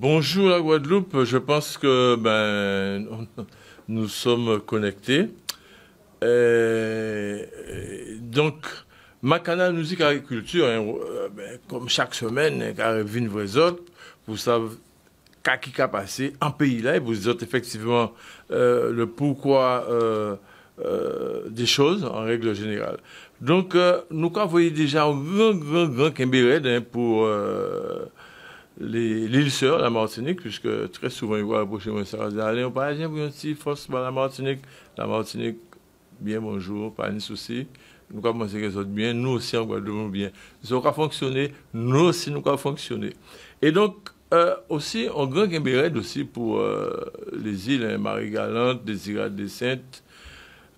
Bonjour la Guadeloupe, je pense que nous sommes connectés. Donc, ma canal musique agriculture, comme chaque semaine, arrive une vraie autre, vous savez qui a passé en pays là, et vous dites effectivement le pourquoi des choses en règle générale. Donc, nous avons déjà un grand Kimbérède pour l'île Sœur, la Martinique, puisque très souvent, ils vont approcher moi, ça va dire, allez, on parle pour une petite force par la Martinique, bien bonjour, pas de souci. Nous avons commencé les autres bien, nous aussi en Guadeloupe bien. Nous avons fonctionné, nous aussi nous avons fonctionné. Et donc, aussi, on grand Kimbérède aussi pour les îles, hein, Marie-Galante, Désirade-des-Saintes,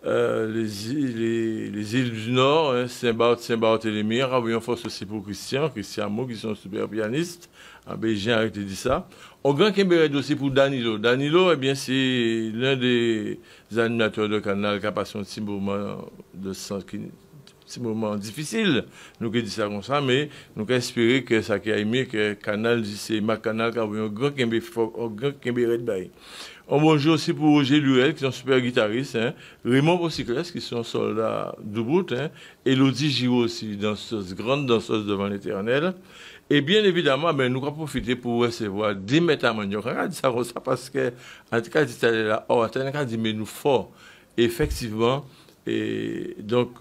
les îles du Nord, hein, Saint-Barthélemy, Ravion Force aussi pour Christian Mo, qui sont super pianistes. En Belgique, arrêtez de dire ça. Au Grand Kimbérède aussi pour Danilo. Danilo, eh bien, c'est l'un des animateurs de canal qui a passé un petit moment difficile. Nous qui dit ça comme ça, mais nous avons espéré que ça qui a aimé que canal dit c'est ma canal qui a un grand Kimbérède. On bonjour aussi pour Roger Luel, qui sont super guitaristes, hein. Raymond Bocyclès, qui sont soldats d'Ubrout, hein. Elodie Giraud aussi, grande danseuse devant l'Éternel. Et bien évidemment, nous allons profiter pour recevoir des métamanios. On a dit ça parce que, en tout cas, dit là, on a dit, mais nous fort. Effectivement, et donc,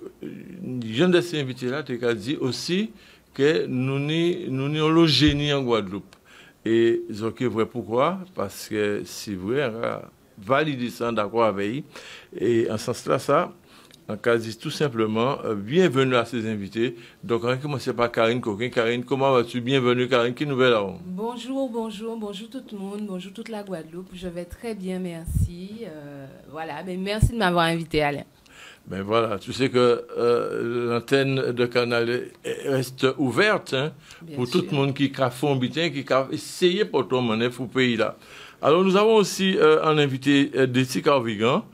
jeune de ces invités-là, tu as dit aussi que nous avons le génie en Guadeloupe. Et c'est vrai pourquoi? Parce que c'est vrai, on a validé ça d'accord avec. Et en ce sens-là, ça, on a dit tout simplement bienvenue à ces invités. Donc, on va commencer par Karine Coquin. Karine, comment vas-tu? Bienvenue, Karine. Qui nouvelle là? Bonjour tout le monde, bonjour toute la Guadeloupe. Je vais très bien, merci. Voilà, merci de m'avoir invité, Alain. Ben voilà, tu sais que l'antenne de Canal reste ouverte, hein, pour tout le monde qui a fait un bitin, qui a essayé pour tout le monde pour le pays là. Alors nous avons aussi un invité Déti Carvigan,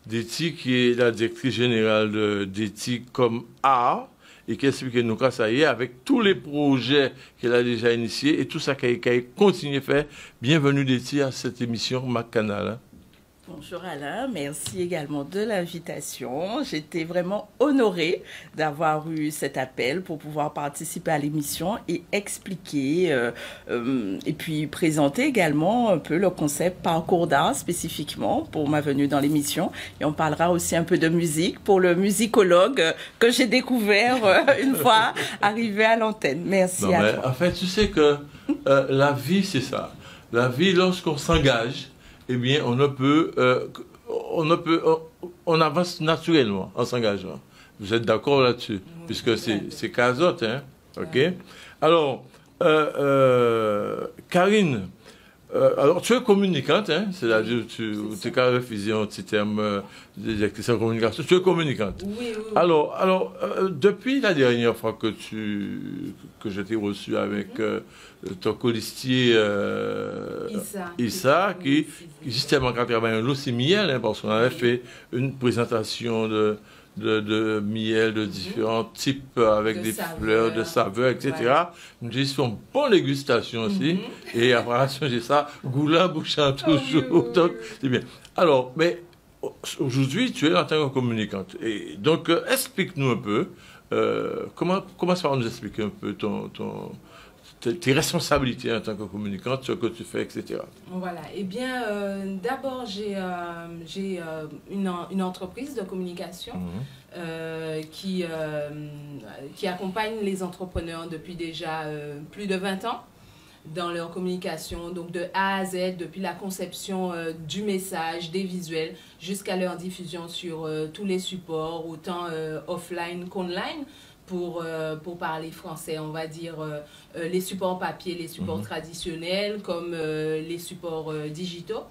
Déti qui est la directrice générale de Déti comme art et qui explique nous que ça y est avec tous les projets qu'elle a déjà initiés et tout ça qu'elle continue à faire. Bienvenue Déti à cette émission Mac Canal. Hein. Bonjour Alain, merci également de l'invitation. J'étais vraiment honorée d'avoir eu cet appel pour pouvoir participer à l'émission et expliquer et puis présenter également un peu le concept parcours d'art spécifiquement pour ma venue dans l'émission. Et on parlera aussi un peu de musique pour le musicologue que j'ai découvert une fois arrivé à l'antenne. Merci à toi. En fait, tu sais que la vie, c'est ça. La vie, lorsqu'on s'engage, eh bien, on avance naturellement en s'engageant. Vous êtes d'accord là-dessus? Puisque c'est casote, hein? OK? Alors, Karine, alors tu es communicante, hein? C'est-à-dire tu as refusé un petit terme de communication. Tu es communicante. Oui. Alors, depuis la dernière fois que je t'ai reçu avec ton colistier Issa, qui justement quand travaille aussi miel, hein, parce qu'on avait fait une présentation de miel de différents types avec des fleurs, de saveurs, etc. Ouais. Nous disons une bonne dégustation aussi. Et après, j'ai ça, goulin bouchant toujours. Donc, c'est bien. Alors, mais aujourd'hui, tu es en tant que communicante. Et donc, explique-nous un peu, comment ça va nous expliquer un peu tes responsabilités en tant que communicante, ce que tu fais, etc. Voilà. Eh bien, d'abord, j'ai une entreprise de communication qui accompagne les entrepreneurs depuis déjà plus de 20 ans dans leur communication, donc de A à Z, depuis la conception du message, des visuels, jusqu'à leur diffusion sur tous les supports, autant offline qu'online. Pour parler français, on va dire les supports papier, les supports traditionnels comme les supports digitaux.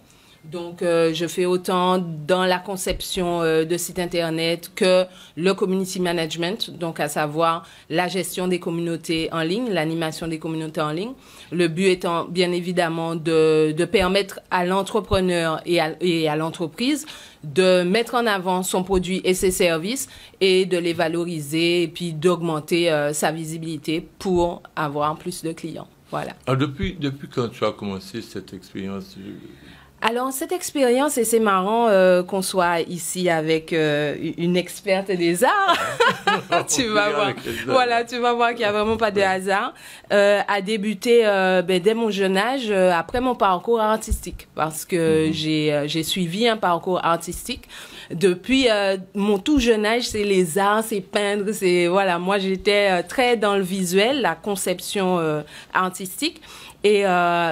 Donc, je fais autant dans la conception de sites internet que le community management, donc à savoir la gestion des communautés en ligne, l'animation des communautés en ligne. Le but étant bien évidemment de permettre à l'entrepreneur et à l'entreprise de mettre en avant son produit et ses services et de les valoriser et puis d'augmenter sa visibilité pour avoir plus de clients. Voilà. Alors, depuis quand tu as commencé cette expérience? Alors, cette expérience, et c'est marrant qu'on soit ici avec une experte des arts, tu vas voir, voilà, tu vas voir qu'il n'y a vraiment pas de hasard, a débuté dès mon jeune âge, après mon parcours artistique, parce que j'ai suivi un parcours artistique. Depuis mon tout jeune âge, c'est les arts, c'est peindre, c'est, voilà, moi j'étais très dans le visuel, la conception artistique. Et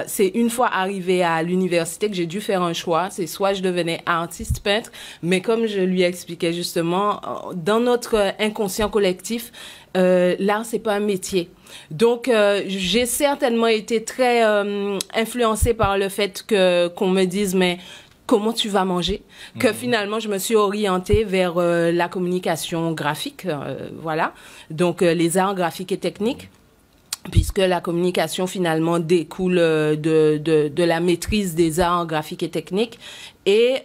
c'est une fois arrivée à l'université que j'ai dû faire un choix. C'est soit je devenais artiste peintre, mais comme je lui expliquais justement, dans notre inconscient collectif, l'art c'est pas un métier. Donc j'ai certainement été très influencée par le fait qu'on me dise mais comment tu vas manger, que finalement je me suis orientée vers la communication graphique, voilà. Donc les arts graphiques et techniques, puisque la communication finalement découle de la maîtrise des arts graphiques et techniques. Et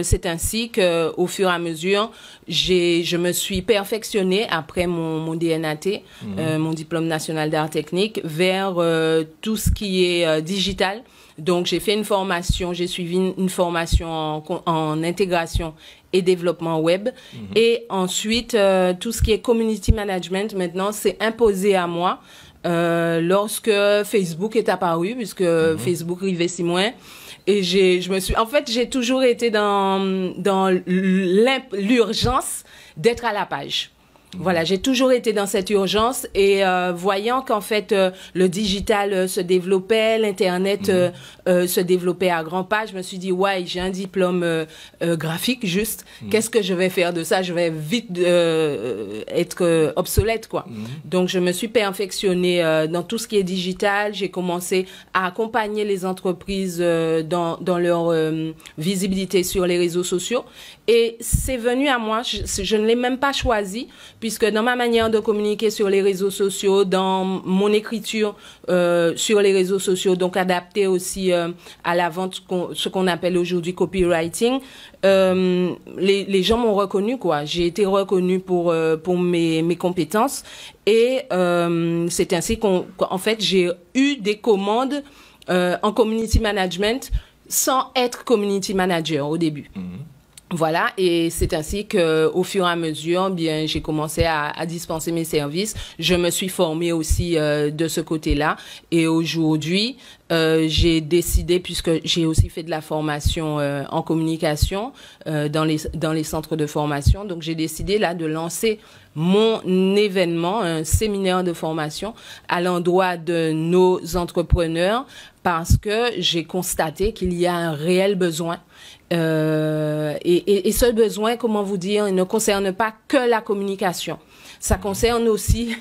c'est ainsi que, au fur et à mesure, je me suis perfectionnée après mon DNAT, mon diplôme national d'art technique, vers tout ce qui est digital. Donc j'ai fait une formation, j'ai suivi une formation en intégration et développement web. Et ensuite, tout ce qui est community management, maintenant, c'est imposé à moi. Lorsque Facebook est apparu, puisque Facebook Rivet Simouin, et en fait, j'ai toujours été dans l'urgence d'être à la page. Voilà, j'ai toujours été dans cette urgence et voyant qu'en fait le digital se développait, l'internet se développait à grands pas, je me suis dit ouais, j'ai un diplôme graphique juste, qu'est-ce que je vais faire de ça? Je vais vite être obsolète quoi. Donc je me suis perfectionnée dans tout ce qui est digital, j'ai commencé à accompagner les entreprises dans leur visibilité sur les réseaux sociaux et c'est venu à moi, je ne l'ai même pas choisi puisque dans ma manière de communiquer sur les réseaux sociaux, dans mon écriture sur les réseaux sociaux, donc adapté aussi à la vente, ce qu'on appelle aujourd'hui copywriting, les gens m'ont reconnu quoi. J'ai été reconnue pour mes compétences et c'est ainsi qu'en fait j'ai eu des commandes en community management sans être community manager au début. Voilà, et c'est ainsi que, au fur et à mesure, bien, j'ai commencé à dispenser mes services. Je me suis formée aussi de ce côté-là, et aujourd'hui, j'ai décidé, puisque j'ai aussi fait de la formation en communication dans les centres de formation, donc j'ai décidé là de lancer mon événement, un séminaire de formation à l'endroit de nos entrepreneurs, parce que j'ai constaté qu'il y a un réel besoin. Et ce besoin, comment vous dire, il ne concerne pas que la communication. Ça concerne aussi,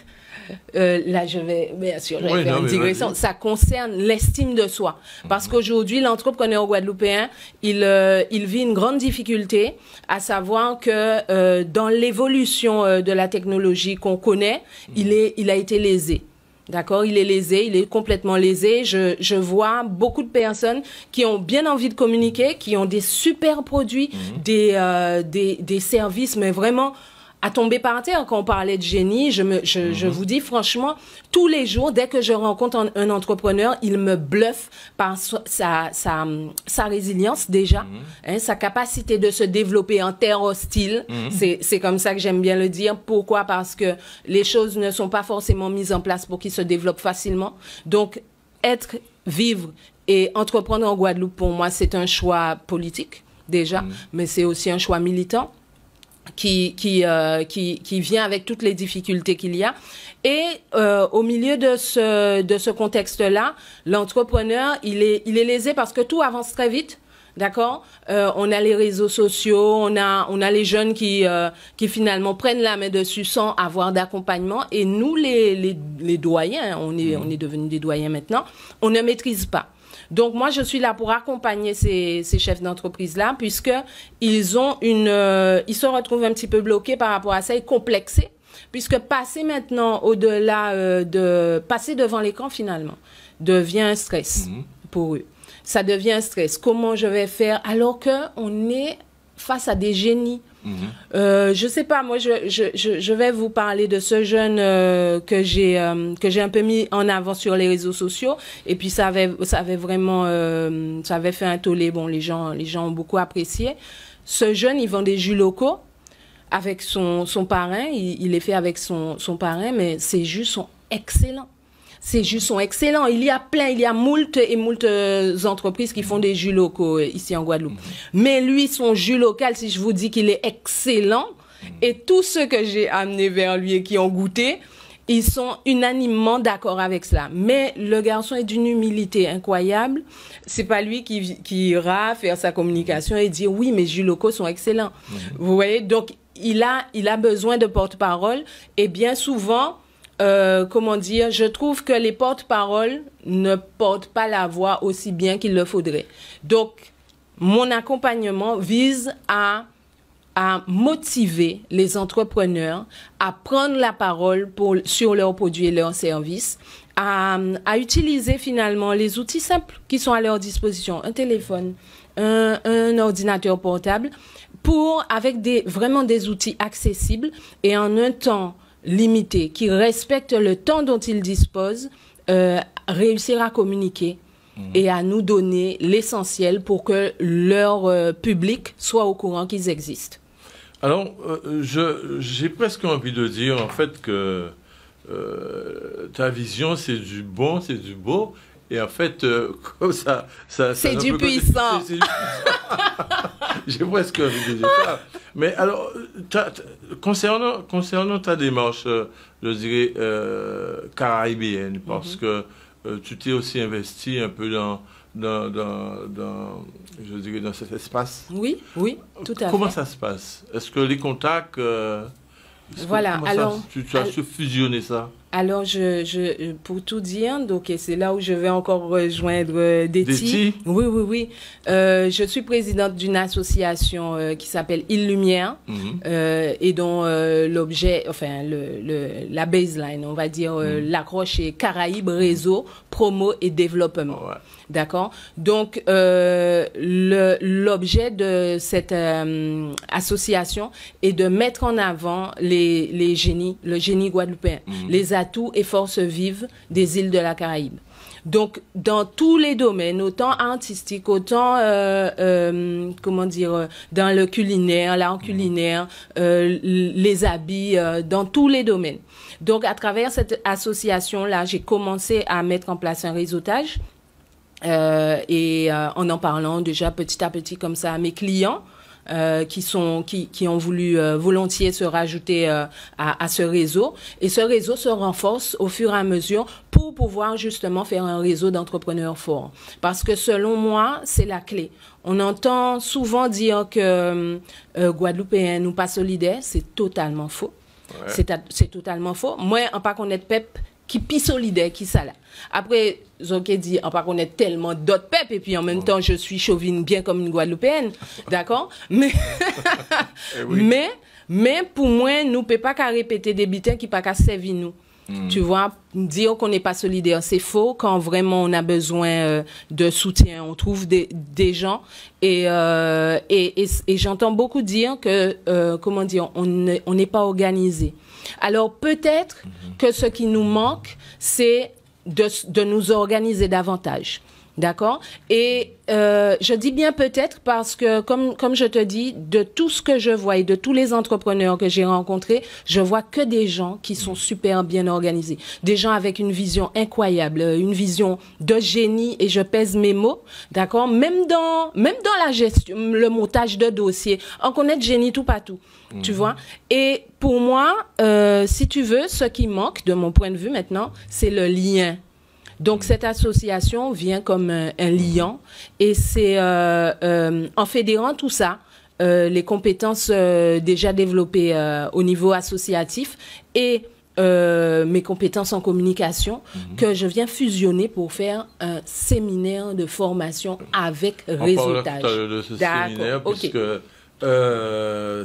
là je vais bien sûr faire une digression, ça concerne l'estime de soi. Parce qu'aujourd'hui, l'entrepreneur guadeloupéen, il vit une grande difficulté, à savoir que dans l'évolution de la technologie qu'on connaît, il a été lésé. D'accord, il est lésé, il est complètement lésé. Je vois beaucoup de personnes qui ont bien envie de communiquer, qui ont des super produits, des services, mais vraiment à tomber par terre. Quand on parlait de génie, je vous dis franchement, tous les jours, dès que je rencontre un entrepreneur, il me bluffe par sa résilience déjà, sa capacité de se développer en terre hostile. C'est comme ça que j'aime bien le dire. Pourquoi? Parce que les choses ne sont pas forcément mises en place pour qu'ils se développent facilement. Donc, vivre et entreprendre en Guadeloupe, pour moi, c'est un choix politique déjà, mais c'est aussi un choix militant. Qui vient avec toutes les difficultés qu'il y a. Et au milieu de ce contexte-là, l'entrepreneur, il est lésé parce que tout avance très vite. D'accord, on a les réseaux sociaux, on a les jeunes qui finalement prennent la main dessus sans avoir d'accompagnement. Et nous, les doyens, on est devenus des doyens maintenant, on ne maîtrise pas. Donc moi je suis là pour accompagner ces chefs d'entreprise-là, puisque ils se retrouvent un petit peu bloqués par rapport à ça et complexés, puisque passer maintenant au-delà passer devant l'écran finalement devient un stress pour eux. Ça devient un stress. Comment je vais faire alors que on est face à des génies Je sais pas, moi je vais vous parler de ce jeune que j'ai un peu mis en avant sur les réseaux sociaux, et puis ça avait vraiment ça avait fait un tollé. Bon, les gens ont beaucoup apprécié. Ce jeune, il vend des jus locaux avec son parrain, il les fait avec son parrain, mais ces jus sont excellents. Ces jus sont excellents. Il y a moult entreprises qui font des jus locaux ici en Guadeloupe. Mais lui, son jus local, si je vous dis qu'il est excellent, et tous ceux que j'ai amenés vers lui et qui ont goûté, ils sont unanimement d'accord avec cela. Mais le garçon est d'une humilité incroyable. C'est pas lui qui ira faire sa communication et dire oui, mes jus locaux sont excellents. Vous voyez? Donc, il a besoin de porte-parole, et bien souvent, comment dire, je trouve que les porte-paroles ne portent pas la voix aussi bien qu'il le faudrait. Donc, mon accompagnement vise à motiver les entrepreneurs à prendre la parole sur leurs produits et leurs services, à utiliser finalement les outils simples qui sont à leur disposition, un téléphone, un ordinateur portable, avec vraiment des outils accessibles et en un temps limité, qui respectent le temps dont ils disposent, réussir à communiquer et à nous donner l'essentiel pour que leur public soit au courant qu'ils existent. Alors, j'ai presque envie de dire en fait que ta vision, c'est du bon, c'est du beau, et en fait, comme ça c'est du puissant. J'ai presque envie de dire ça. Mais alors, concernant ta démarche, je dirais, caraïbienne, parce que tu t'es aussi investi un peu dans je dirais, dans cet espace. Oui, tout à fait. Comment ça se passe? Est-ce que les contacts... voilà, alors... Tu as su fusionner ça? Alors, pour tout dire, donc c'est là où je vais encore rejoindre Déti. Oui. Je suis présidente d'une association qui s'appelle Île Lumière, et dont l'objet, enfin la baseline, on va dire, l'accroche est Caraïbes, réseau, promo et développement. Ouais. D'accord? Donc, l'objet de cette association est de mettre en avant le génie guadeloupéen, les atouts et forces vives des îles de la Caraïbe. Donc, dans tous les domaines, autant artistique, autant, comment dire, dans le culinaire, l'art culinaire, les habits, dans tous les domaines. Donc, à travers cette association-là, j'ai commencé à mettre en place un réseautage. En parlant déjà petit à petit comme ça à mes clients qui ont voulu volontiers se rajouter à ce réseau, et ce réseau se renforce au fur et à mesure pour pouvoir justement faire un réseau d'entrepreneurs forts, parce que selon moi c'est la clé. On entend souvent dire que Guadeloupéens ou pas solidaires, c'est totalement faux. Ouais. C'est totalement faux. Moi en pas connaître pep qui pi solidaire qui ça là. Après, j'ai dit, on pas connaître tellement d'autres peuples, et puis en même temps, je suis chauvine bien comme une Guadeloupéenne, d'accord? Mais, mais pour moi, nous ne pouvons pas répéter des bitins qui ne peuvent pas servir nous. Tu vois, dire qu'on n'est pas solidaire, c'est faux. Quand vraiment on a besoin de soutien, on trouve des gens. Et j'entends beaucoup dire que, comment dire, on n'est pas organisé. Alors peut-être que ce qui nous manque, c'est de nous organiser davantage. D'accord? Et je dis bien peut-être parce que, comme je te dis, de tout ce que je vois et de tous les entrepreneurs que j'ai rencontrés, je vois que des gens qui sont super bien organisés. Des gens avec une vision incroyable, une vision de génie, et je pèse mes mots, d'accord? Même dans la gestion, le montage de dossiers, on connaît de génie tout partout, tu vois? Et pour moi, si tu veux, ce qui manque, de mon point de vue maintenant, c'est le lien. Donc, cette association vient comme un liant, et c'est en fédérant tout ça, les compétences déjà développées au niveau associatif et mes compétences en communication, que je viens fusionner pour faire un séminaire de formation avec réseautage. On parle de ce séminaire, puisque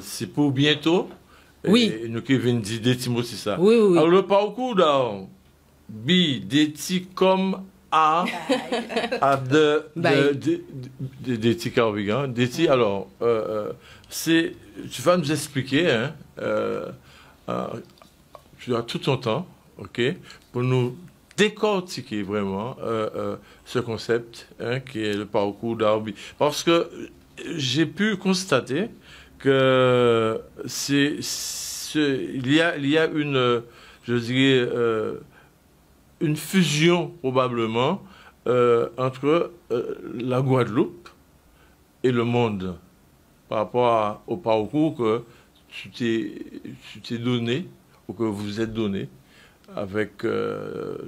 c'est pour bientôt. Oui. Et nous qui venons dire des mots, c'est ça. Oui. Alors, le parcours, Déti comme A des petits carvigans. Alors, tu vas nous expliquer, hein, tu as tout ton temps, ok, pour nous décortiquer vraiment ce concept, hein, qui est le parcours d'Arbi. Parce que j'ai pu constater que il y a une, je dirais, une fusion probablement entre la Guadeloupe et le monde par rapport au parcours que tu t'es donné ou que vous êtes donné avec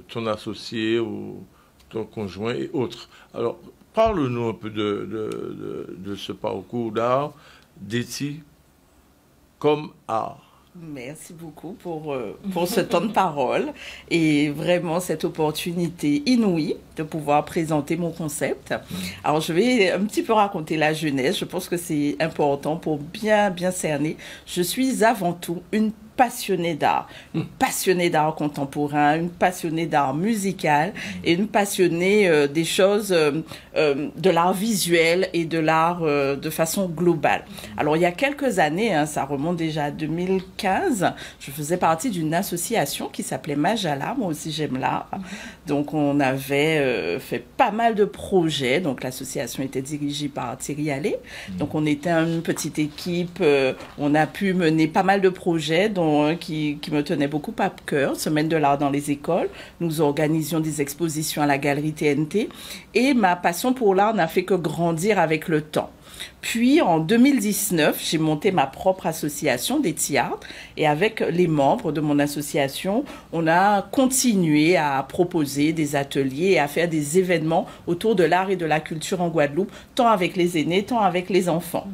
ton associé ou ton conjoint et autres. Alors, parle-nous un peu de ce parcours d'art, d'Eti comme art. Merci beaucoup pour ce temps de parole et vraiment cette opportunité inouïe de pouvoir présenter mon concept. Alors, je vais un petit peu raconter la jeunesse. Je pense que c'est important pour bien cerner. Je suis avant tout une passionnée d'art contemporain, une passionnée d'art musical et une passionnée des choses de l'art visuel et de l'art de façon globale. Alors, il y a quelques années, hein, ça remonte déjà à 2015, je faisais partie d'une association qui s'appelait Majala, moi aussi j'aime l'art. Donc, on avait fait pas mal de projets. Donc, l'association était dirigée par Thierry Allais. Donc, on était une petite équipe. On a pu mener pas mal de projets, dont un qui me tenait beaucoup à cœur, Semaine de l'art dans les écoles. Nous organisions des expositions à la galerie TNT. Et ma passion pour l'art n'a fait que grandir avec le temps. Puis, en 2019, j'ai monté ma propre association d'Eti Art. Et avec les membres de mon association, on a continué à proposer des ateliers et à faire des événements autour de l'art et de la culture en Guadeloupe, tant avec les aînés, tant avec les enfants.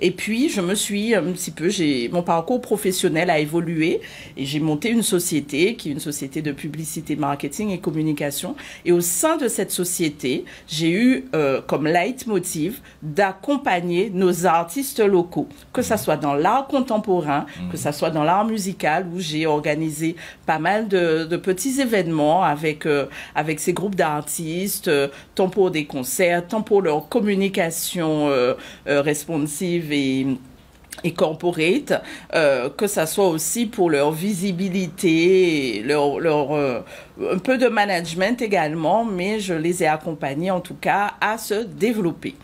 Et puis, je me suis un petit peu, mon parcours professionnel a évolué et j'ai monté une société qui est une société de publicité, marketing et communication. Et au sein de cette société, j'ai eu comme leitmotiv d'accompagner nos artistes locaux, que ça soit dans l'art contemporain, que ça soit dans l'art musical, où j'ai organisé pas mal de petits événements avec ces groupes d'artistes, tant pour des concerts, tant pour leur communication responsive et corporate, que ça soit aussi pour leur visibilité, un peu de management également, mais je les ai accompagnés en tout cas à se développer.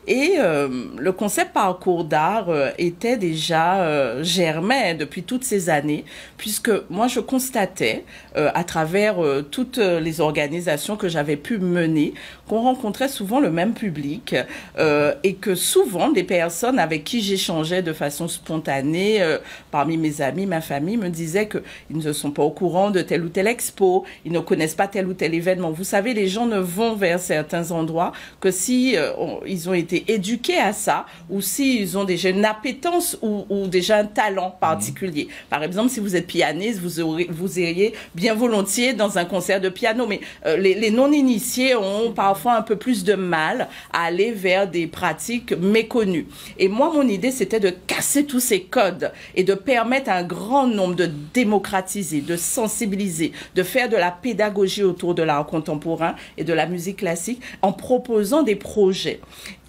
Et le concept parcours d'art était déjà germain depuis toutes ces années, puisque moi je constatais à travers toutes les organisations que j'avais pu mener qu'on rencontrait souvent le même public et que souvent des personnes avec qui j'échangeais de façon spontanée, parmi mes amis, ma famille, me disaient qu'ils ne sont pas au courant de telle ou telle expo, ils ne connaissent pas tel ou tel événement. Vous savez, les gens ne vont vers certains endroits que si ils ont été éduqués à ça ou s'ils ont déjà une appétence ou déjà un talent particulier. Par exemple, si vous êtes pianiste, vous iriez bien volontiers dans un concert de piano, mais les non-initiés ont parfois un peu plus de mal à aller vers des pratiques méconnues. Et moi, mon idée, c'était de casser tous ces codes et de permettre à un grand nombre de démocratiser, de sensibiliser, de faire de la pédagogie autour de l'art contemporain et de la musique classique en proposant des projets.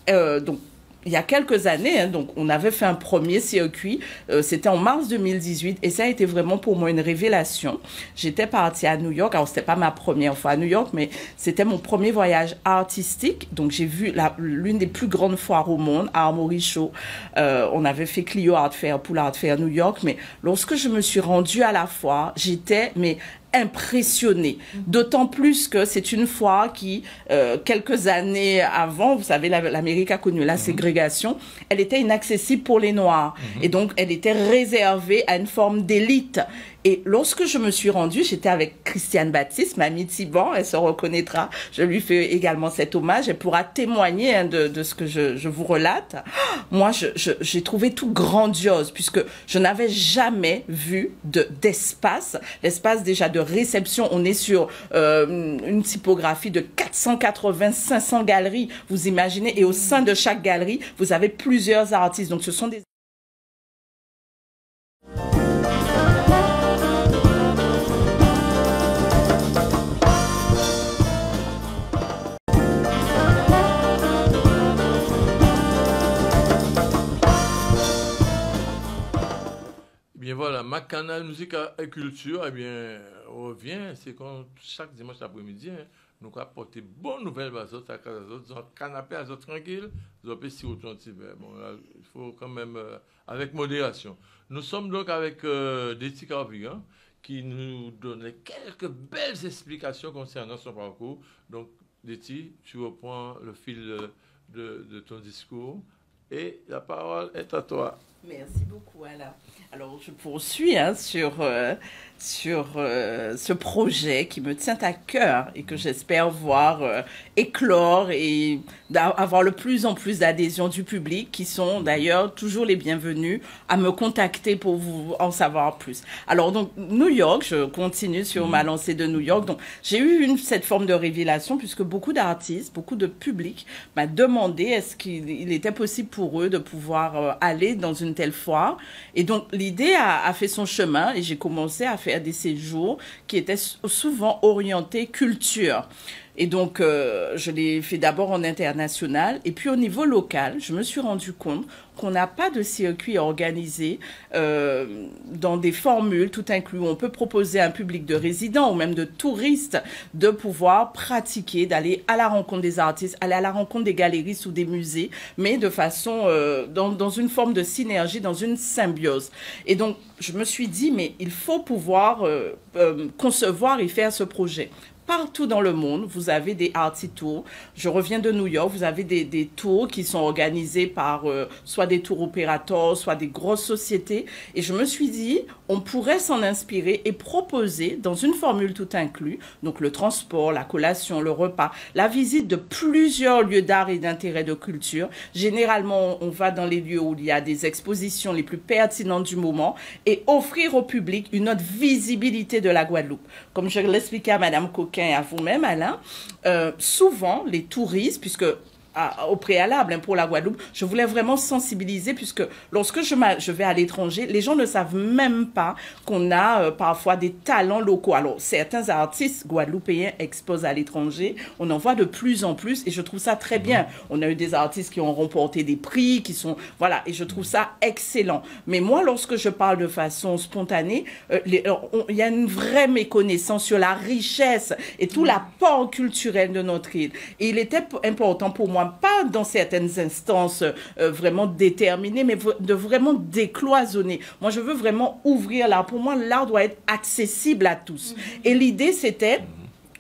Donc, il y a quelques années, hein, donc on avait fait un premier circuit, c'était en mars 2018 et ça a été vraiment pour moi une révélation. J'étais partie à New York, alors c'était pas ma première fois à New York, mais c'était mon premier voyage artistique. Donc j'ai vu l'une des plus grandes foires au monde, Armory Show. On avait fait Clio Art Fair pour l'Art Fair New York, mais lorsque je me suis rendue à la foire, j'étais impressionnée. D'autant plus que c'est une foire qui, quelques années avant, vous savez, l'Amérique a connu la ségrégation, elle était inaccessible pour les Noirs. Et donc, elle était réservée à une forme d'élite. Et lorsque je me suis rendue, j'étais avec Christiane Baptiste, mamie Thiban, elle se reconnaîtra. Je lui fais également cet hommage. Elle pourra témoigner de ce que je vous relate. Moi, j'ai trouvé tout grandiose puisque je n'avais jamais vu d'espace. L'espace déjà de réception, on est sur une typographie de 480-500 galeries. Vous imaginez, et au sein de chaque galerie, vous avez plusieurs artistes. Donc, ce sont des voilà, ma canal musique et culture, eh bien, revient, c'est quand chaque dimanche après-midi, hein, nous avons apporté bonne nouvelle à autres, à autres, canapé à autres tranquille, nous avons si autant de bon, là, il faut quand même, avec modération. Nous sommes donc avec Deti Carvigan, qui nous donne quelques belles explications concernant son parcours. Donc, Deti, tu reprends le fil de ton discours et la parole est à toi. Merci beaucoup, Alain. Alors, je poursuis sur ce projet qui me tient à cœur et que j'espère voir éclore et avoir le plus en plus d'adhésion du public, qui sont d'ailleurs toujours les bienvenus à me contacter pour vous en savoir plus. Alors, donc, New York, je continue sur ma lancée de New York. Donc, j'ai eu cette forme de révélation puisque beaucoup d'artistes, beaucoup de public m'a demandé est-ce qu'il était possible pour eux de pouvoir aller dans une telle foire. Et donc, l'idée a fait son chemin et j'ai commencé à faire des séjours qui étaient souvent orientés culture. Et donc, je l'ai fait d'abord en international. Et puis, au niveau local, je me suis rendu compte qu'on n'a pas de circuit organisé dans des formules tout inclus. On peut proposer à un public de résidents ou même de touristes de pouvoir pratiquer, d'aller à la rencontre des artistes, aller à la rencontre des galeristes ou des musées, mais de façon, dans une forme de synergie, dans une symbiose. Et donc, je me suis dit, mais il faut pouvoir concevoir et faire ce projet. Partout dans le monde, vous avez des arty tours. Je reviens de New York, vous avez des tours qui sont organisés par soit des tours opérateurs, soit des grosses sociétés. Et je me suis dit, on pourrait s'en inspirer et proposer dans une formule tout inclus, donc le transport, la collation, le repas, la visite de plusieurs lieux d'art et d'intérêt de culture. Généralement, on va dans les lieux où il y a des expositions les plus pertinentes du moment et offrir au public une autre visibilité de la Guadeloupe. Comme je l'expliquais à Madame Coquin et à vous-même, Alain, souvent les touristes, puisque au préalable pour la Guadeloupe, je voulais vraiment sensibiliser puisque lorsque je vais à l'étranger, les gens ne savent même pas qu'on a parfois des talents locaux. Alors, certains artistes guadeloupéens exposent à l'étranger, on en voit de plus en plus et je trouve ça très bien. On a eu des artistes qui ont remporté des prix, qui sont, voilà, et je trouve ça excellent. Mais moi, lorsque je parle de façon spontanée, il y a une vraie méconnaissance sur la richesse et tout l'apport culturel de notre île. Et il était important pour moi, pas dans certaines instances vraiment déterminées, mais de vraiment décloisonner. Moi, je veux vraiment ouvrir l'art. Pour moi, l'art doit être accessible à tous. Et l'idée, c'était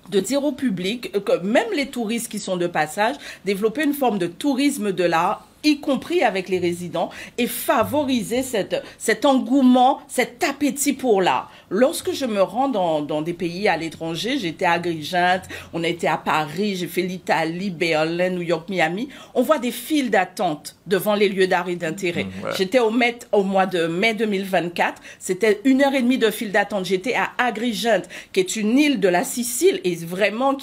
de dire au public, que même les touristes qui sont de passage, développer une forme de tourisme de l'art, y compris avec les résidents, et favoriser cet engouement, cet appétit pour l'art. Lorsque je me rends dans des pays à l'étranger, j'étais à Agrigent, on a été à Paris, j'ai fait l'Italie, Berlin, New York, Miami, on voit des files d'attente devant les lieux d'art et d'intérêt. Ouais. J'étais au Met au mois de mai 2024, c'était 1h30 de file d'attente. J'étais à Agrigent, qui est une île de la Sicile, et vraiment,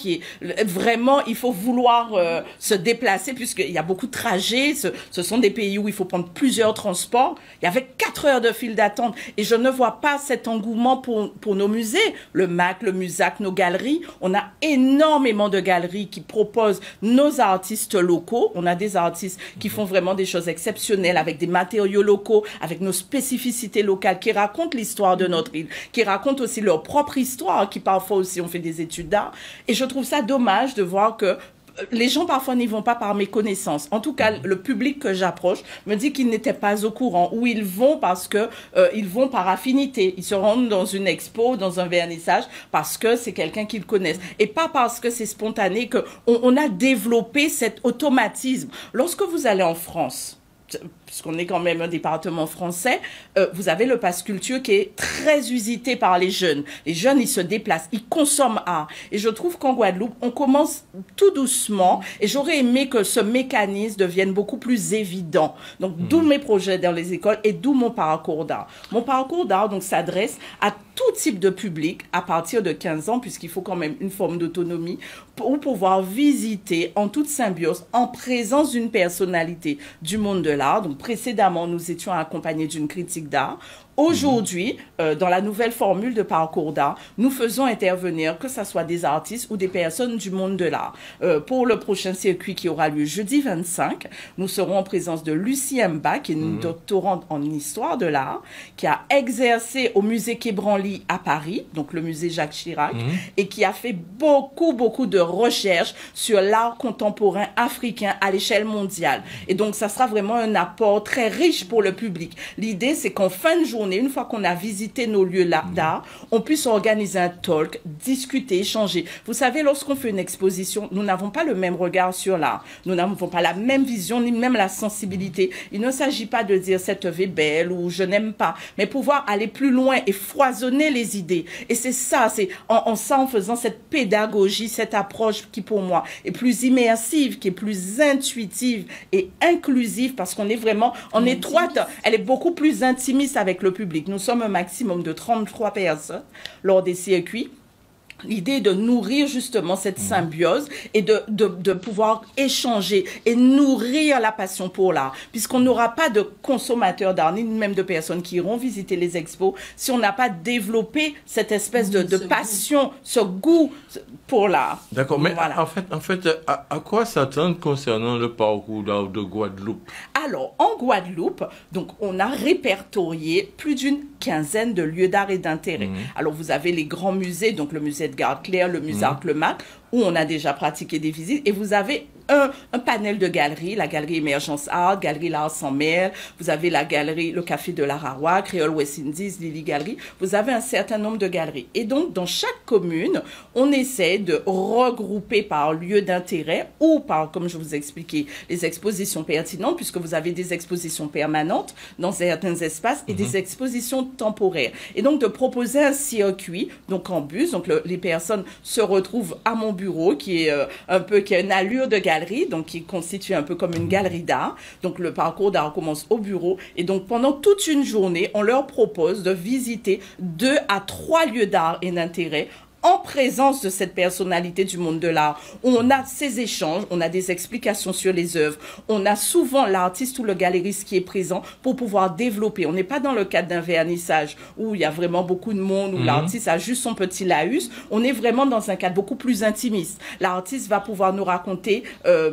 il faut vouloir se déplacer, puisqu'il y a beaucoup de trajets. Ce sont des pays où il faut prendre plusieurs transports. Il y avait 4 heures de file d'attente et je ne vois pas cet engouement pour nos musées. Le MAC, le MUSAC, nos galeries. On a énormément de galeries qui proposent nos artistes locaux. On a des artistes qui font vraiment des choses exceptionnelles avec des matériaux locaux, avec nos spécificités locales, qui racontent l'histoire de notre île, qui racontent aussi leur propre histoire, qui parfois aussi ont fait des études d'art. Et je trouve ça dommage de voir que les gens parfois n'y vont pas par méconnaissance. En tout cas, le public que j'approche me dit qu'ils n'étaient pas au courant, ou ils vont parce que ils vont par affinité. Ils se rendent dans une expo, dans un vernissage, parce que c'est quelqu'un qu'ils connaissent, et pas parce que c'est spontané que on a développé cet automatisme. Lorsque vous allez en France, puisqu'on est quand même un département français, vous avez le pass culture qui est très usité par les jeunes. Les jeunes, ils se déplacent, ils consomment art. Et je trouve qu'en Guadeloupe, on commence tout doucement, et j'aurais aimé que ce mécanisme devienne beaucoup plus évident. Donc, d'où mes projets dans les écoles et d'où mon parcours d'art. Mon parcours d'art, donc, s'adresse à tout type de public à partir de 15 ans, puisqu'il faut quand même une forme d'autonomie pour pouvoir visiter en toute symbiose, en présence d'une personnalité du monde de l'art. Donc, précédemment, nous étions accompagnés d'une critique d'art Aujourd'hui, dans la nouvelle formule de parcours d'art, nous faisons intervenir que ce soit des artistes ou des personnes du monde de l'art. Pour le prochain circuit qui aura lieu jeudi 25, nous serons en présence de Lucie Mba, qui est une doctorante en histoire de l'art, qui a exercé au musée Quai Branly à Paris, donc le musée Jacques Chirac, et qui a fait beaucoup de recherches sur l'art contemporain africain à l'échelle mondiale. Et donc, ça sera vraiment un apport très riche pour le public. L'idée, c'est qu'en fin de journée, une fois qu'on a visité nos lieux d'art, on puisse organiser un talk, discuter, échanger. Vous savez, lorsqu'on fait une exposition, nous n'avons pas le même regard sur l'art. Nous n'avons pas la même vision, ni même la sensibilité. Il ne s'agit pas de dire cette œuvre est belle ou je n'aime pas, mais pouvoir aller plus loin et foisonner les idées. Et c'est ça, c'est en faisant cette pédagogie, cette approche qui pour moi est plus immersive, qui est plus intuitive et inclusive, parce qu'on est vraiment en étroite, elle est beaucoup plus intimiste avec le public. Nous sommes un maximum de 33 personnes lors des circuits. L'idée est de nourrir justement cette symbiose et de pouvoir échanger et nourrir la passion pour l'art, puisqu'on n'aura pas de consommateurs d'art, ni même de personnes qui iront visiter les expos, si on n'a pas développé cette espèce de passion, ce goût pour l'art. D'accord, mais voilà. en fait, à quoi s'attendre concernant le parcours d'art de Guadeloupe? Alors, en Guadeloupe, donc, on a répertorié plus d'une quinzaine de lieux d'art et d'intérêt. Alors, vous avez les grands musées, donc le musée de Garde-Claire, le musée Art Le Mac, où on a déjà pratiqué des visites, et vous avez un panel de galeries, la galerie Émergence Art, galerie L'Art sans Mer, vous avez la galerie, le Café de l'Arawa, Créole West Indies, Lily Galerie, vous avez un certain nombre de galeries. Et donc, dans chaque commune, on essaie de regrouper par lieu d'intérêt ou par, comme je vous ai expliqué, les expositions pertinentes, puisque vous avez des expositions permanentes dans certains espaces et des expositions temporaires. Et donc, de proposer un circuit, donc en bus, donc les personnes se retrouvent à mon bureau, qui est qui a une allure de galerie, donc qui constitue un peu comme une galerie d'art. Donc le parcours d'art commence au bureau et donc pendant toute une journée, on leur propose de visiter 2 à 3 lieux d'art et d'intérêt en présence de cette personnalité du monde de l'art. On a ces échanges, on a des explications sur les œuvres, on a souvent l'artiste ou le galériste qui est présent pour pouvoir développer. On n'est pas dans le cadre d'un vernissage où il y a vraiment beaucoup de monde, où l'artiste a juste son petit laïus. On est vraiment dans un cadre beaucoup plus intimiste. L'artiste va pouvoir nous raconter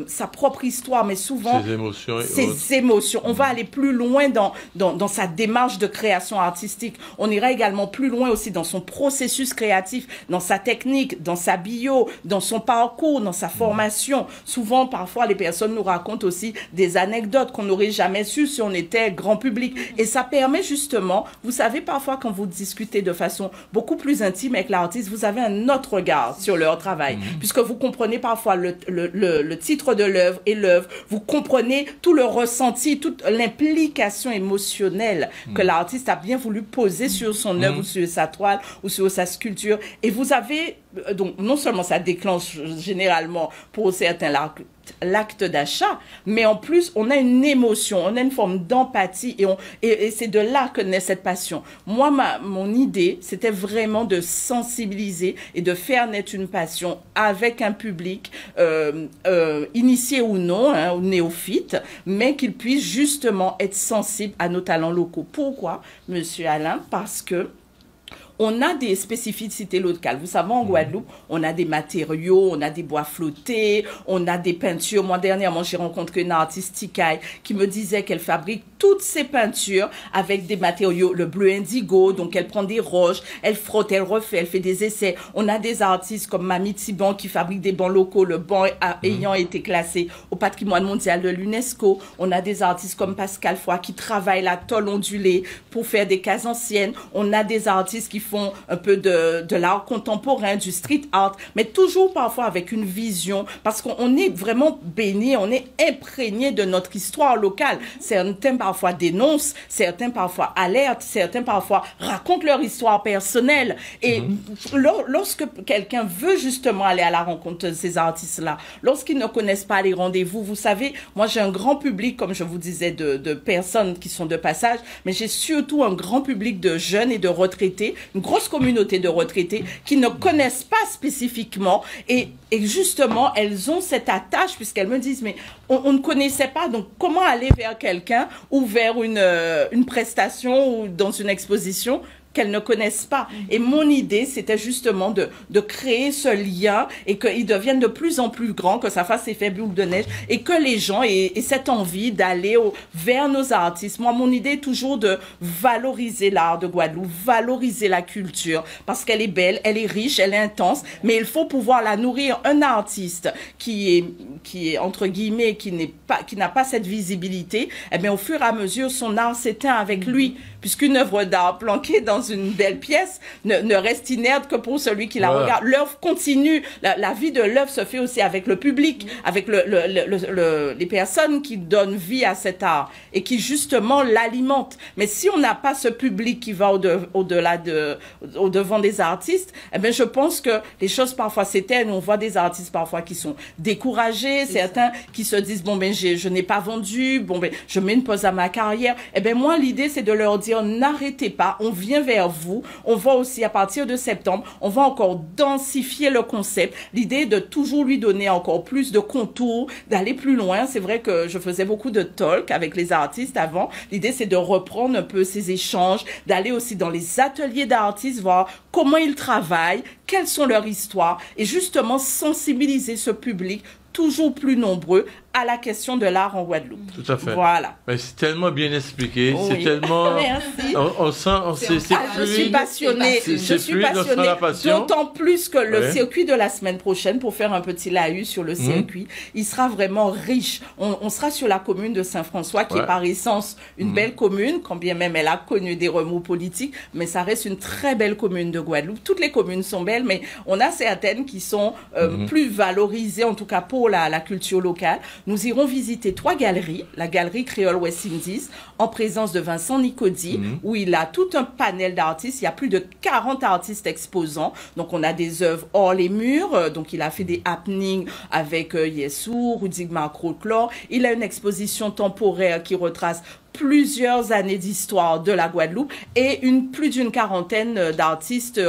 sa propre histoire, mais souvent ses émotions. On va aller plus loin dans sa démarche de création artistique. On ira également plus loin aussi dans son processus créatif, dans sa technique, dans sa bio, dans son parcours, dans sa formation. Souvent, parfois, les personnes nous racontent aussi des anecdotes qu'on n'aurait jamais su si on était grand public. Et ça permet justement, vous savez, parfois, quand vous discutez de façon beaucoup plus intime avec l'artiste, vous avez un autre regard sur leur travail, puisque vous comprenez parfois le titre de l'œuvre et l'œuvre, vous comprenez tout le ressenti, toute l'implication émotionnelle que l'artiste a bien voulu poser sur son œuvre ou sur sa toile ou sur sa sculpture. Et vous avez, donc non seulement ça déclenche généralement pour certains l'acte d'achat, mais en plus on a une émotion, on a une forme d'empathie et c'est de là que naît cette passion. Moi, mon idée, c'était vraiment de sensibiliser et de faire naître une passion avec un public initié ou non, ou néophyte, mais qu'il puisse justement être sensible à nos talents locaux. Pourquoi, Monsieur Alain? Parce que on a des spécificités locales. Vous savez, en Guadeloupe, on a des matériaux, on a des bois flottés, on a des peintures. Moi, dernièrement, j'ai rencontré une artiste Tikaï qui me disait qu'elle fabrique toutes ses peintures avec des matériaux, le bleu indigo, donc elle prend des roches, elle frotte, elle refait, elle fait des essais. On a des artistes comme Mami Tiban qui fabrique des bancs locaux, le banc ayant été classé au patrimoine mondial de l'UNESCO. On a des artistes comme Pascal Foy qui travaillent la tôle ondulée pour faire des cases anciennes. On a des artistes qui font un peu de l'art contemporain, du street art, mais toujours parfois avec une vision, parce qu'on est vraiment baigné, on est imprégné de notre histoire locale. Certains parfois dénoncent, certains parfois alertent, certains parfois racontent leur histoire personnelle. Et lorsque quelqu'un veut justement aller à la rencontre de ces artistes-là, lorsqu'ils ne connaissent pas les rendez-vous, vous savez, moi j'ai un grand public, comme je vous disais, de personnes qui sont de passage, mais j'ai surtout un grand public de jeunes et de retraités, une une grosse communauté de retraités qui ne connaissent pas spécifiquement et justement, elles ont cette attache puisqu'elles me disent, mais on ne connaissait pas, donc comment aller vers quelqu'un ou vers une prestation ou dans une exposition qu'elles ne connaissent pas. Et mon idée, c'était justement de créer ce lien et qu'il devienne de plus en plus grand, que ça fasse effet boule de neige et que les gens aient cette envie d'aller vers nos artistes. Moi, mon idée est toujours de valoriser l'art de Guadeloupe, valoriser la culture, parce qu'elle est belle, elle est riche, elle est intense, mais il faut pouvoir la nourrir. Un artiste qui est entre guillemets, qui n'a pas cette visibilité, eh bien, au fur et à mesure, son art s'éteint avec lui, puisqu'une œuvre d'art planquée dans une belle pièce ne reste inerte que pour celui qui la regarde. L'œuvre continue. La vie de l'œuvre se fait aussi avec le public, avec les personnes qui donnent vie à cet art et qui justement l'alimentent. Mais si on n'a pas ce public qui va au-devant des artistes, eh bien, je pense que les choses parfois s'éteignent. On voit des artistes parfois qui sont découragés, certains qui se disent, bon, ben, je n'ai pas vendu, bon, ben, je mets une pause à ma carrière. Eh bien, moi, l'idée, c'est de leur dire, n'arrêtez pas, on vient vers vous. On va aussi, à partir de septembre, on va encore densifier le concept. L'idée est de toujours lui donner encore plus de contours, d'aller plus loin. C'est vrai que je faisais beaucoup de talk avec les artistes avant. L'idée, c'est de reprendre un peu ces échanges, d'aller aussi dans les ateliers d'artistes, voir comment ils travaillent, quelles sont leurs histoires, et justement sensibiliser ce public toujours plus nombreux à la question de l'art en Guadeloupe. Tout à fait. Voilà. Mais c'est tellement bien expliqué, Oui. c'est tellement... Merci. On sent, c'est Je suis passionnée, d'autant plus que le circuit de la semaine prochaine, pour faire un petit laïus sur le circuit, il sera vraiment riche. On sera sur la commune de Saint-François, qui est par essence une belle commune, quand bien même elle a connu des remous politiques, mais ça reste une très belle commune de Guadeloupe. Toutes les communes sont belles, mais on a certaines qui sont plus valorisées, en tout cas pour la culture locale. Nous irons visiter 3 galeries. La galerie Créole West Indies, en présence de Vincent Nicodi, où il a tout un panel d'artistes. Il y a plus de 40 artistes exposants. Donc, on a des œuvres hors les murs. Donc, il a fait des happenings avec Yessou, Rudigmar Croclore. Il a une exposition temporaire qui retrace plusieurs années d'histoire de la Guadeloupe et plus d'une quarantaine d'artistes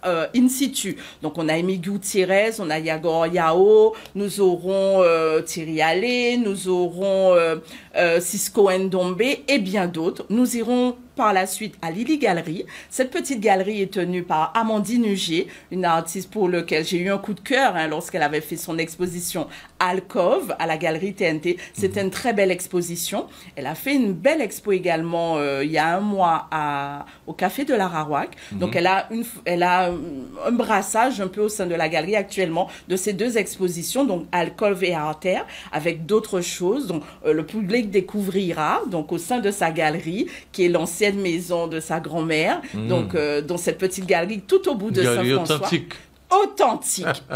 in situ. Donc, on a Amy Gutiérrez, on a Yagor Yao, nous aurons Thierry Allé, nous aurons Cisco Ndombe et bien d'autres. Nous irons par la suite à Lily Galerie. Cette petite galerie est tenue par Amandine Hugier, une artiste pour laquelle j'ai eu un coup de cœur lorsqu'elle avait fait son exposition Alcove à la galerie TNT. C'était une très belle exposition. Elle a fait une belle expo également il y a un mois au Café de l'Araouac. Donc elle a un brassage un peu au sein de la galerie actuellement de ces 2 expositions, donc Alcove et Artère, avec d'autres choses. Donc le public découvrira donc au sein de sa galerie, qui est l'ancienne maison de sa grand-mère, donc dans cette petite galerie tout au bout de Saint-François.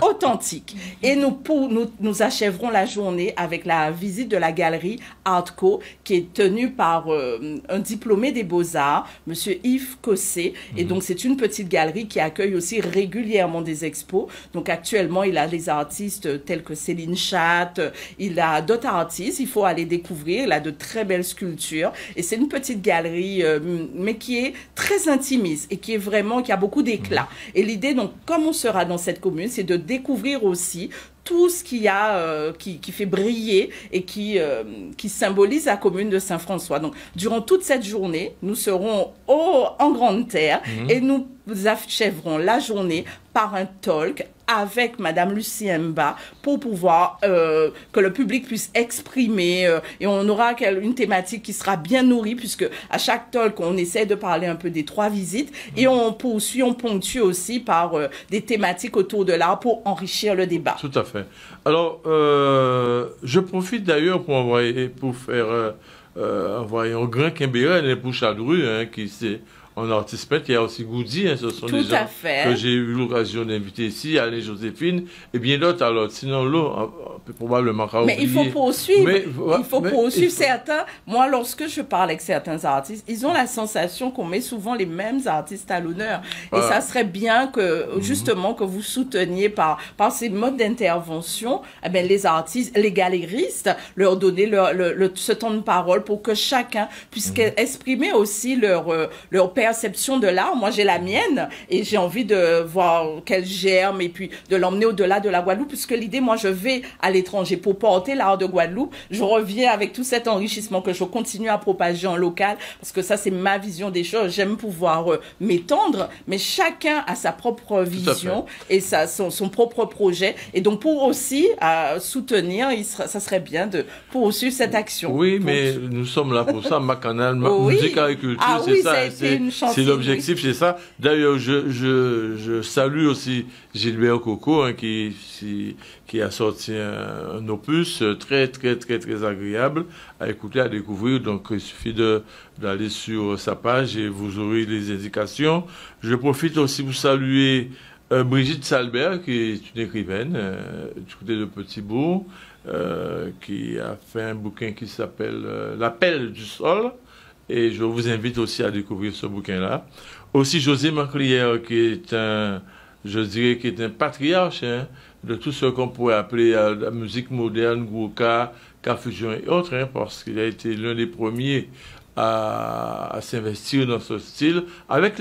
Authentique. Et nous achèverons la journée avec la visite de la galerie Artco, qui est tenue par un diplômé des Beaux-Arts, monsieur Yves Cossé. Et donc, c'est une petite galerie qui accueille aussi régulièrement des expos. Donc, actuellement, il a des artistes tels que Céline Chatte, il a d'autres artistes, il faut aller découvrir. Il a de très belles sculptures. Et c'est une petite galerie, mais qui est très intimiste et qui a beaucoup d'éclat. Et l'idée, donc, comme on sera dans cette commune, c'est de découvrir aussi tout ce qu'il y a qui fait briller et qui symbolise la commune de Saint-François. Donc, durant toute cette journée, nous serons en Grande Terre et nous achèverons la journée par un talk avec Madame Lucie Mba pour pouvoir que le public puisse exprimer et on aura une thématique qui sera bien nourrie puisque à chaque talk on essaie de parler un peu des 3 visites et on ponctue aussi par des thématiques autour de l'art pour enrichir le débat. Tout à fait. Alors, je profite d'ailleurs pour faire envoyer un grand Kimbéré pour Chadru, qui c'est un artiste peintre. Il y a aussi Goudi, ce sont des gens que j'ai eu l'occasion d'inviter ici, Alain Joséphine, et bien d'autres. Alors, sinon, là, on peut probablement oublier. Mais il faut poursuivre. Il faut poursuivre certains. Moi, lorsque je parle avec certains artistes, ils ont la sensation qu'on met souvent les mêmes artistes à l'honneur. Et ça serait bien que, justement, que vous souteniez par ces modes d'intervention, les artistes, les galéristes, leur donner ce temps de parole pour que chacun puisse exprimer aussi leur perception de l'art. Moi, j'ai la mienne et j'ai envie de voir qu'elle germe et puis de l'emmener au-delà de la Guadeloupe, puisque l'idée, moi, je vais à l'étranger pour porter l'art de Guadeloupe. Je reviens avec tout cet enrichissement que je continue à propager en local, parce que ça, c'est ma vision des choses. J'aime pouvoir m'étendre, mais chacun a sa propre vision et son propre projet. Et donc, pour aussi soutenir, ça serait bien de poursuivre cette action. Oui, mais nous sommes là pour ça. Macanal, musique agriculture, c'est ça. C'est l'objectif, c'est ça. D'ailleurs, je salue aussi Gilbert Coco, hein, qui a sorti un opus très, très, très, très agréable à écouter, à découvrir. Donc, il suffit d'aller sur sa page et vous aurez les indications. Je profite aussi pour saluer Brigitte Salbert, qui est une écrivaine du côté de Petit-Bourg, qui a fait un bouquin qui s'appelle L'appel du sol. Et je vous invite aussi à découvrir ce bouquin-là. Aussi José Maclière, qui est un patriarche, hein, de tout ce qu'on pourrait appeler la musique moderne, Gouka, Cafusion et autres, hein, parce qu'il a été l'un des premiers à s'investir dans ce style avec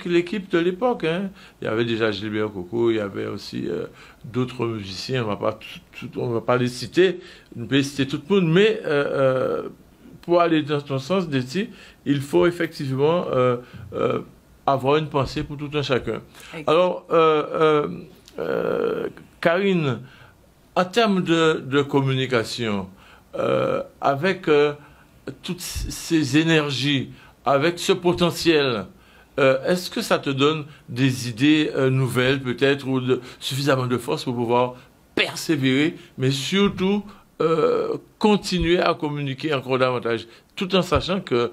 l'équipe de l'époque. Hein. Il y avait déjà Gilbert Coco, il y avait aussi d'autres musiciens, on va pas les citer, on peut citer tout le monde, mais pour aller dans ton sens, Déti, il faut effectivement avoir une pensée pour tout un chacun. Alors, Karine, en termes de communication, avec toutes ces énergies, avec ce potentiel, est-ce que ça te donne des idées nouvelles peut-être, ou suffisamment de force pour pouvoir persévérer, mais surtout continuer à communiquer encore davantage, tout en sachant qu'il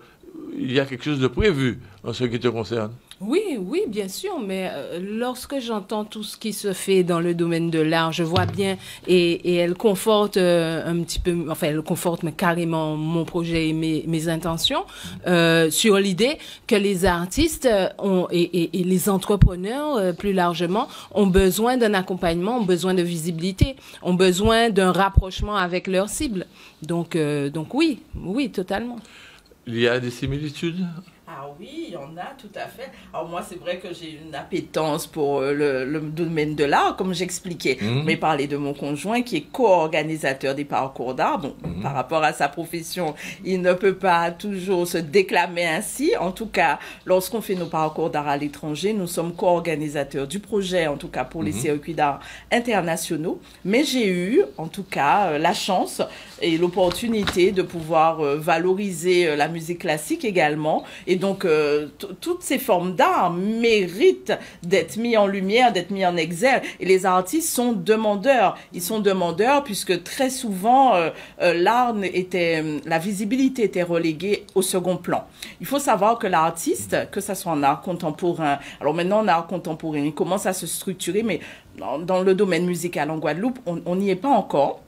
y a quelque chose de prévu en ce qui te concerne? Oui, oui, bien sûr, mais lorsque j'entends tout ce qui se fait dans le domaine de l'art, je vois bien, et elle conforte un petit peu, enfin, elle conforte mais carrément mon projet et mes intentions, sur l'idée que les artistes et les entrepreneurs, plus largement, ont besoin d'un accompagnement, ont besoin de visibilité, ont besoin d'un rapprochement avec leur cible. Donc oui, totalement. Il y a des similitudes? Ah oui, il y en a, tout à fait. Alors moi, c'est vrai que j'ai une appétence pour le domaine de l'art, comme j'expliquais. Mais parler de mon conjoint qui est co-organisateur des parcours d'art. Bon, par rapport à sa profession, il ne peut pas toujours se déclamer ainsi. En tout cas, lorsqu'on fait nos parcours d'art à l'étranger, nous sommes co-organisateurs du projet, en tout cas pour les circuits d'art internationaux. Mais j'ai eu, en tout cas, la chance et l'opportunité de pouvoir valoriser la musique classique également. Et donc, toutes ces formes d'art méritent d'être mis en lumière, d'être mis en exergue. Et les artistes sont demandeurs. Ils sont demandeurs puisque très souvent, la visibilité était reléguée au second plan. Il faut savoir que l'artiste, que ça soit en art contemporain, alors maintenant en art contemporain, il commence à se structurer, mais dans le domaine musical en Guadeloupe, on n'y est pas encore.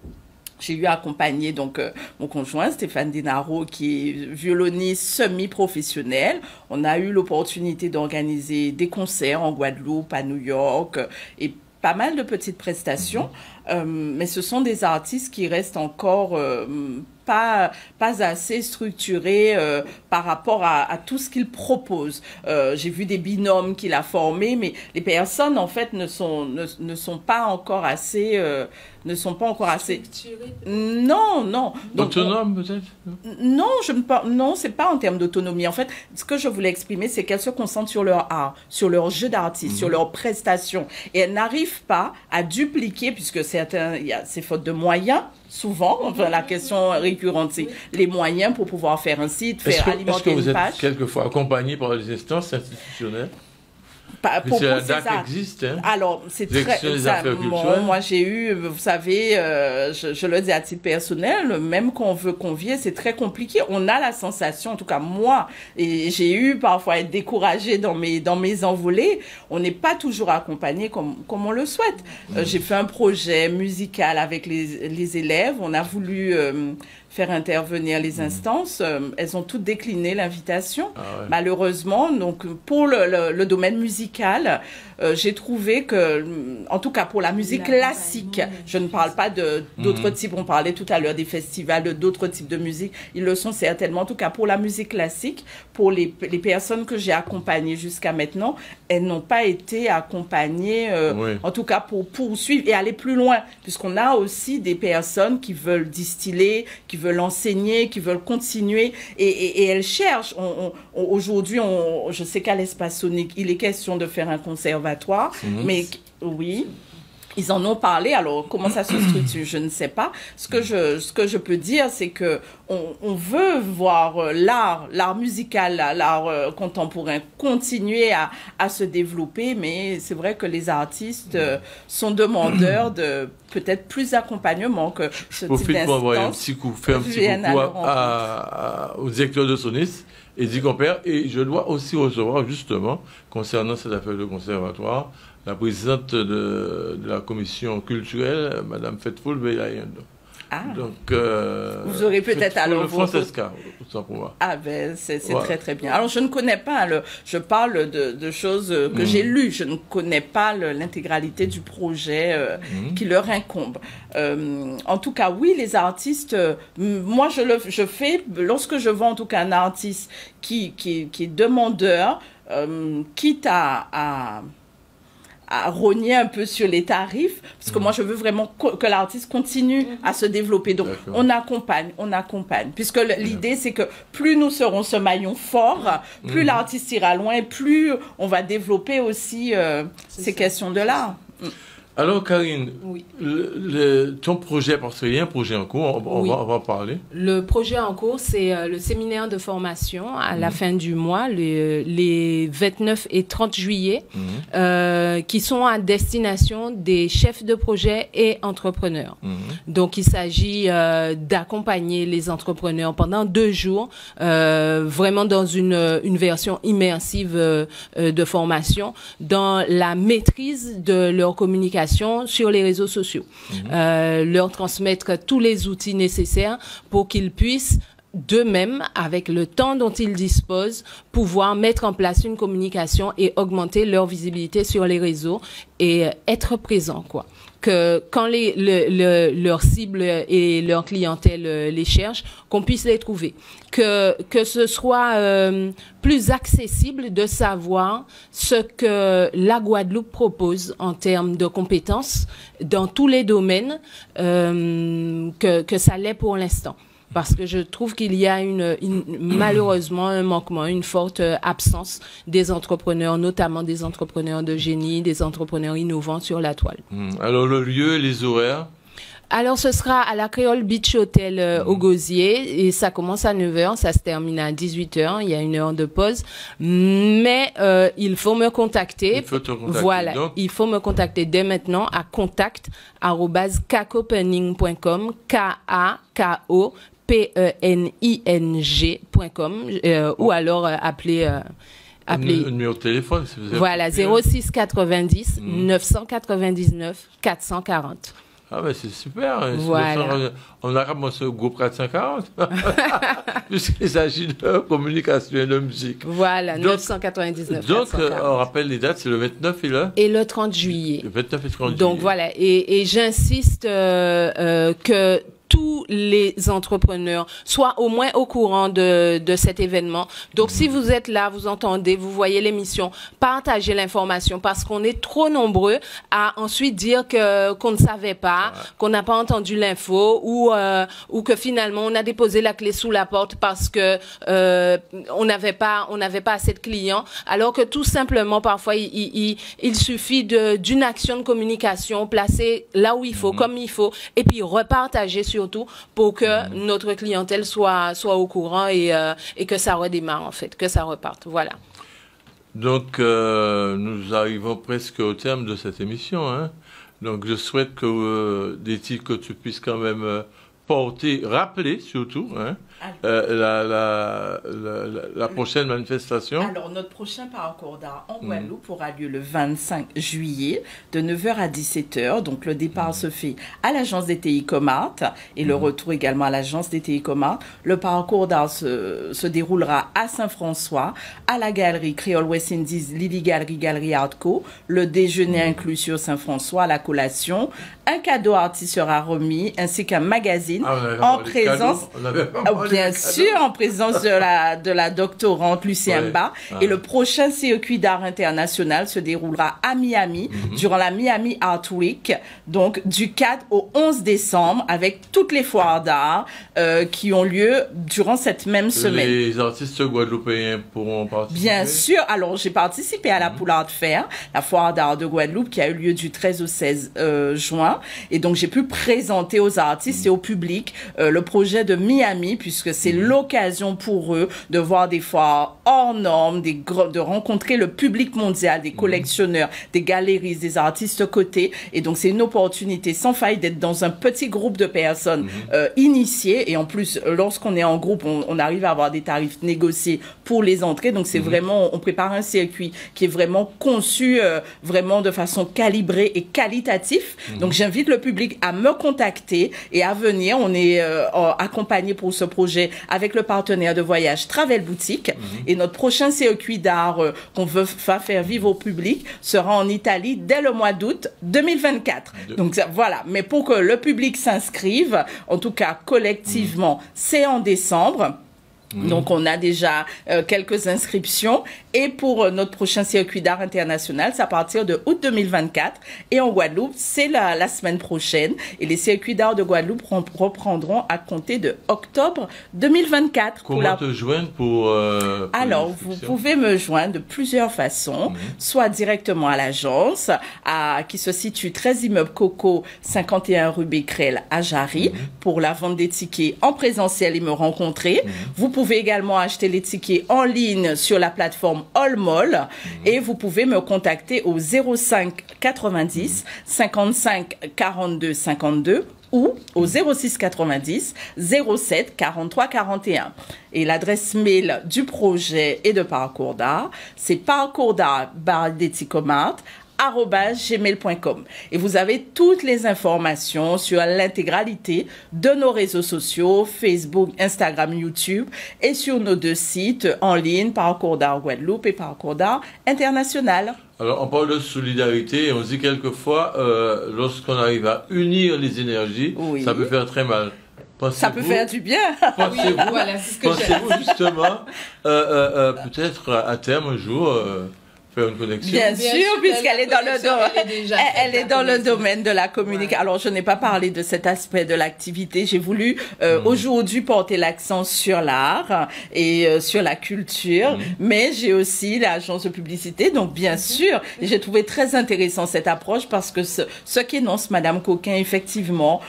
J'ai eu à accompagner donc mon conjoint Stéphane Dinaro, qui est violoniste semi-professionnel. On a eu l'opportunité d'organiser des concerts en Guadeloupe, à New York, et pas mal de petites prestations. Mais ce sont des artistes qui restent encore pas assez structurés par rapport à tout ce qu'il propose. J'ai vu des binômes qu'il a formés, mais les personnes en fait ne sont pas encore assez non. Donc, autonome peut-être? Non, c'est pas en termes d'autonomie. En fait, ce que je voulais exprimer, c'est qu'elles se concentrent sur leur art, sur leur jeu d'artiste, sur leurs prestations, et elles n'arrivent pas à dupliquer, puisque il y a ces fautes de moyens. Souvent, enfin, la question récurrente, c'est les moyens pour pouvoir faire un site, alimenter une page. Est-ce que vous êtes quelquefois accompagné par les instances institutionnelles? La DAC existe, hein? Alors, c'est très... moi, j'ai eu, vous savez, je le dis à titre personnel, même quand on veut convier, c'est très compliqué. On a la sensation, en tout cas moi, et j'ai eu parfois à être découragée dans mes envolées, on n'est pas toujours accompagné comme on le souhaite. J'ai fait un projet musical avec les élèves, on a voulu faire intervenir les instances, elles ont toutes décliné l'invitation. Malheureusement, donc pour le domaine musical, j'ai trouvé que, en tout cas pour la musique classique, je ne parle pas d'autres types, on parlait tout à l'heure des festivals, d'autres types de musique, ils le sont certainement, en tout cas pour la musique classique, pour les personnes que j'ai accompagnées jusqu'à maintenant, elles n'ont pas été accompagnées, en tout cas pour poursuivre et aller plus loin, puisqu'on a aussi des personnes qui veulent distiller, qui veulent enseigner, qui veulent continuer, et elles cherchent. Aujourd'hui, je sais qu'à l'Espace Sonique, il est question de faire un conservatoire, mais oui, ils en ont parlé. Alors, comment ça se structure, je ne sais pas. Ce que je peux dire, c'est que on veut voir l'art musical, l'art contemporain continuer à se développer, mais c'est vrai que les artistes sont demandeurs de peut-être plus d'accompagnement que ce type d'instance. Pour envoyer un petit coup, faire un petit coucou au directeur de Sonis, Eddie Compère, et je dois aussi recevoir justement, concernant cette affaire de conservatoire, la présidente de la commission culturelle, Madame Fetfoul Beyayendo. Donc, vous aurez peut-être alors Francesca, autant pour moi. C'est très très bien. Alors je ne connais pas, je parle de choses que j'ai lues, je ne connais pas l'intégralité du projet qui leur incombe. En tout cas, oui, les artistes, moi je fais, lorsque je vois en tout cas un artiste qui est demandeur, quitte à rogner un peu sur les tarifs, parce que moi je veux vraiment que l'artiste continue à se développer. Donc on accompagne, puisque l'idée c'est que plus nous serons ce maillon fort, plus l'artiste ira loin, et plus on va développer aussi ces questions de l'art. Alors Karine, ton projet, parce qu'il y a un projet en cours, on va en parler. Le projet en cours, c'est le séminaire de formation à la fin du mois, les 29 et 30 juillet, qui sont à destination des chefs de projet et entrepreneurs. Donc il s'agit d'accompagner les entrepreneurs pendant 2 jours, vraiment dans une version immersive de formation, dans la maîtrise de leur communication sur les réseaux sociaux, leur transmettre tous les outils nécessaires pour qu'ils puissent d'eux-mêmes, avec le temps dont ils disposent, pouvoir mettre en place une communication et augmenter leur visibilité sur les réseaux et être présents, quoi. Que quand leur cible et leur clientèle les cherchent, qu'on puisse les trouver. Que ce soit plus accessible de savoir ce que la Guadeloupe propose en termes de compétences dans tous les domaines, que ça l'est pour l'instant. Parce que je trouve qu'il y a malheureusement un manquement, une forte absence des entrepreneurs, notamment des entrepreneurs de génie, des entrepreneurs innovants sur la toile. Alors le lieu et les horaires? Alors, ce sera à la Créole Beach Hotel au Gosier, et ça commence à 9h, ça se termine à 18h, il y a 1 heure de pause. Mais il faut me contacter. Il faut te contacter. Voilà, donc. Il faut me contacter dès maintenant à contact@cacopening.com, KAKOPENING.com, ou alors appeler Un numéro de téléphone, si vous avez. Voilà, 06 90 999 440. Ah ben c'est super. Voilà. On a ramassé au groupe 440. Puisqu'il s'agit de communication et de musique. Voilà, 999 donc 440. On rappelle les dates, c'est le 29 et le 30 juillet. Le 29 et 30 juillet. Donc voilà, et j'insiste que tous les entrepreneurs soient au moins au courant de cet événement. Donc, si vous êtes là, vous entendez, vous voyez l'émission, partagez l'information, parce qu'on est trop nombreux à ensuite dire qu'on ne savait pas, qu'on n'a pas entendu l'info, ou que finalement on a déposé la clé sous la porte parce que on n'avait pas assez de clients, alors que tout simplement parfois il suffit d'une action de communication placée là où il faut, comme il faut, et puis repartager surtout pour que notre clientèle soit au courant et que ça redémarre en fait, que ça reparte. Voilà. Donc nous arrivons presque au terme de cette émission, hein. Donc je souhaite que des titres que tu puisses quand même porter, rappeler surtout hein, la prochaine manifestation? Alors, notre prochain parcours d'art en Guadeloupe aura lieu le 25 juillet de 9h à 17h. Donc, le départ se fait à l'agence des TI Comart et le retour également à l'agence des TI Comart. Le parcours d'art se déroulera à Saint-François, à la galerie Créole West Indies, Lily Gallery, Galerie Art Co. Le déjeuner inclus sur Saint-François, la collation. Un cadeau artiste sera remis, ainsi qu'un magazine en présence, bien sûr, en présence de la doctorante Lucie Mba. Et le prochain circuit d'art international se déroulera à Miami, durant la Miami Art Week, donc du 4 au 11 décembre, avec toutes les foires d'art qui ont lieu durant cette même semaine. Les artistes guadeloupéens pourront participer? Bien sûr. Alors, j'ai participé à la Pool Art Fair, la foire d'art de Guadeloupe, qui a eu lieu du 13 au 16 juin. Et donc, j'ai pu présenter aux artistes et au public le projet de Miami, puisque c'est l'occasion pour eux de voir des foires hors normes, de rencontrer le public mondial, des collectionneurs, des galeristes, des artistes cotés. Et donc, c'est une opportunité sans faille d'être dans un petit groupe de personnes initiées. Et en plus, lorsqu'on est en groupe, on arrive à avoir des tarifs négociés pour les entrées. Donc, c'est vraiment, on prépare un circuit qui est vraiment conçu vraiment de façon calibrée et qualitatif. Donc, j'invite le public à me contacter et à venir. On est accompagné pour ce projet avec le partenaire de voyage Travel Boutique. Et notre prochain circuit d'art qu'on va faire vivre au public sera en Italie dès le mois d'août 2024. Donc voilà. Mais pour que le public s'inscrive, en tout cas collectivement, c'est en décembre. Donc, on a déjà quelques inscriptions. Et pour notre prochain circuit d'art international, c'est à partir de août 2024. Et en Guadeloupe, c'est la semaine prochaine. Et les circuits d'art de Guadeloupe reprendront à compter de octobre 2024. Comment te joindre pour Alors, vous pouvez me joindre de plusieurs façons. Soit directement à l'agence, qui se situe 13 immeubles Coco, 51 rue Becquerel à Jarry, pour la vente des tickets en présentiel et me rencontrer. Vous pouvez également acheter les tickets en ligne sur la plateforme Allmall et vous pouvez me contacter au 05 90 55 42 52 ou au 06 90 07 43 41. Et l'adresse mail du projet et de Parcours d'art, c'est parcours-d'art@gmail.com. Et vous avez toutes les informations sur l'intégralité de nos réseaux sociaux, Facebook, Instagram, YouTube, et sur nos 2 sites en ligne, Parcours d'art Guadeloupe et Parcours d'art International. Alors, on parle de solidarité et on dit quelquefois, lorsqu'on arrive à unir les énergies, ça peut faire très mal. Ça peut faire du bien. Pensez-vous justement, peut-être à terme un jour, faire une connexion? Bien sûr, puisqu'elle est dans elle est dans le domaine de la communication. Alors, je n'ai pas parlé de cet aspect de l'activité. J'ai voulu aujourd'hui porter l'accent sur l'art et sur la culture, mais j'ai aussi l'agence de publicité. Donc, bien sûr, j'ai trouvé très intéressant cette approche parce que ce qu'énonce Madame Coquin, effectivement,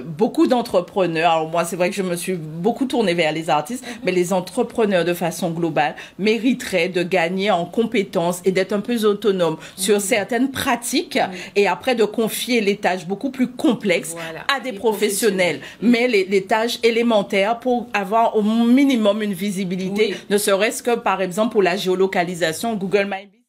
beaucoup d'entrepreneurs. Alors, moi, c'est vrai que je me suis beaucoup tournée vers les artistes, mais les entrepreneurs de façon globale mériteraient de gagner en compétences et d'être un peu autonome sur certaines pratiques et après de confier les tâches beaucoup plus complexes à des professionnels. Mais les tâches élémentaires pour avoir au minimum une visibilité, ne serait-ce que par exemple pour la géolocalisation, Google My Business.